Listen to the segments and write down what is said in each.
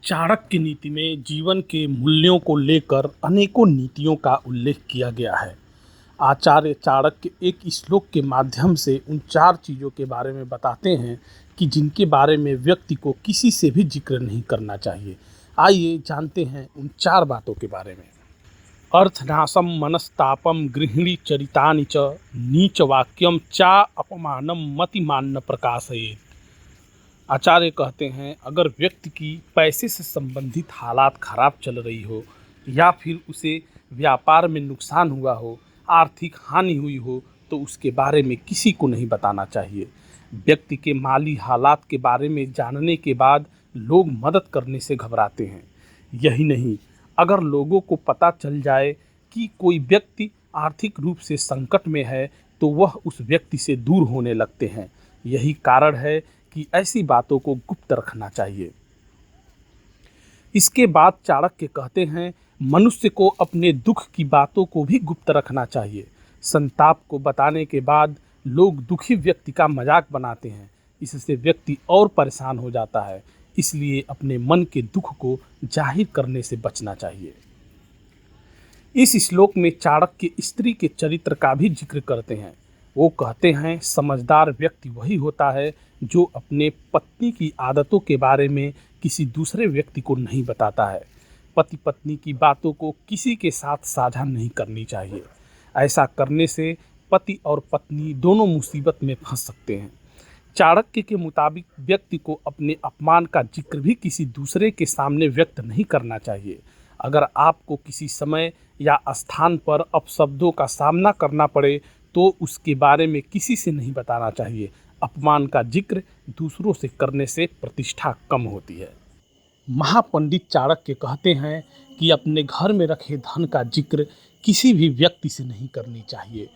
चाणक्य नीति में जीवन के मूल्यों को लेकर अनेकों नीतियों का उल्लेख किया गया है। आचार्य चाणक्य एक श्लोक के माध्यम से उन 4 चीज़ों के बारे में बताते हैं कि जिनके बारे में व्यक्ति को किसी से भी जिक्र नहीं करना चाहिए। आइए जानते हैं उन 4 बातों के बारे में। अर्थनाशम मनस्तापम गृहिणी चरितानि च नीच वाक्यम चा अपमानम मतिमान्न प्रकाशयेत्। आचार्य कहते हैं, अगर व्यक्ति की पैसे से संबंधित हालात खराब चल रही हो या फिर उसे व्यापार में नुकसान हुआ हो, आर्थिक हानि हुई हो, तो उसके बारे में किसी को नहीं बताना चाहिए। व्यक्ति के माली हालात के बारे में जानने के बाद लोग मदद करने से घबराते हैं। यही नहीं, अगर लोगों को पता चल जाए कि कोई व्यक्ति आर्थिक रूप से संकट में है तो वह उस व्यक्ति से दूर होने लगते हैं। यही कारण है कि ऐसी बातों को गुप्त रखना चाहिए। इसके बाद चाणक्य कहते हैं, मनुष्य को अपने दुख की बातों को भी गुप्त रखना चाहिए। संताप को बताने के बाद लोग दुखी व्यक्ति का मजाक बनाते हैं। इससे व्यक्ति और परेशान हो जाता है। इसलिए अपने मन के दुख को जाहिर करने से बचना चाहिए। इस श्लोक में चाणक्य स्त्री के चरित्र का भी जिक्र करते हैं। वो कहते हैं, समझदार व्यक्ति वही होता है जो अपने पत्नी की आदतों के बारे में किसी दूसरे व्यक्ति को नहीं बताता है। पति पत्नी की बातों को किसी के साथ साझा नहीं करनी चाहिए। ऐसा करने से पति और पत्नी दोनों मुसीबत में फंस सकते हैं। चाणक्य के मुताबिक व्यक्ति को अपने अपमान का जिक्र भी किसी दूसरे के सामने व्यक्त नहीं करना चाहिए। अगर आपको किसी समय या स्थान पर अपशब्दों का सामना करना पड़े तो उसके बारे में किसी से नहीं बताना चाहिए। अपमान का जिक्र दूसरों से करने से प्रतिष्ठा कम होती है। महापंडित चाणक्य कहते हैं कि अपने घर में रखे धन का जिक्र किसी भी व्यक्ति से नहीं करनी चाहिए,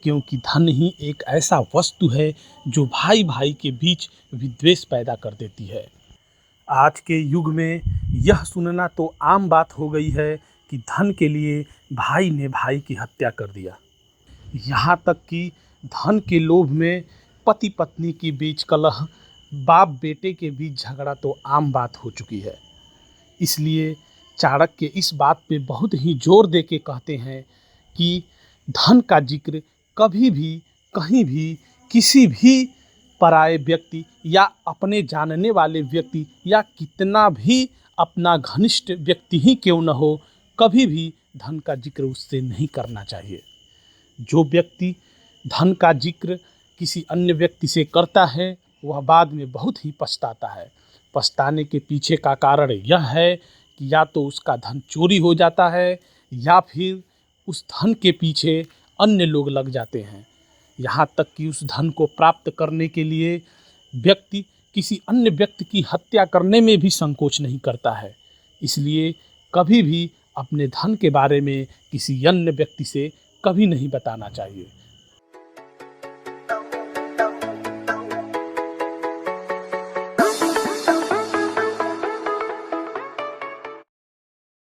क्योंकि धन ही एक ऐसा वस्तु है जो भाई भाई के बीच विद्वेष पैदा कर देती है। आज के युग में यह सुनना तो आम बात हो गई है कि धन के लिए भाई ने भाई की हत्या कर दिया। यहाँ तक कि धन के लोभ में पति पत्नी के बीच कलह, बाप बेटे के बीच झगड़ा तो आम बात हो चुकी है। इसलिए चाणक्य इस बात पे बहुत ही जोर दे के कहते हैं कि धन का जिक्र कभी भी, कहीं भी, किसी भी पराये व्यक्ति या अपने जानने वाले व्यक्ति या कितना भी अपना घनिष्ठ व्यक्ति ही क्यों न हो, कभी भी धन का जिक्र उससे नहीं करना चाहिए। जो व्यक्ति धन का जिक्र किसी अन्य व्यक्ति से करता है वह बाद में बहुत ही पछताता है। पछताने के पीछे का कारण यह है कि या तो उसका धन चोरी हो जाता है या फिर उस धन के पीछे अन्य लोग लग जाते हैं। यहाँ तक कि उस धन को प्राप्त करने के लिए व्यक्ति किसी अन्य व्यक्ति की हत्या करने में भी संकोच नहीं करता है। इसलिए कभी भी अपने धन के बारे में किसी अन्य व्यक्ति से कभी नहीं बताना चाहिए।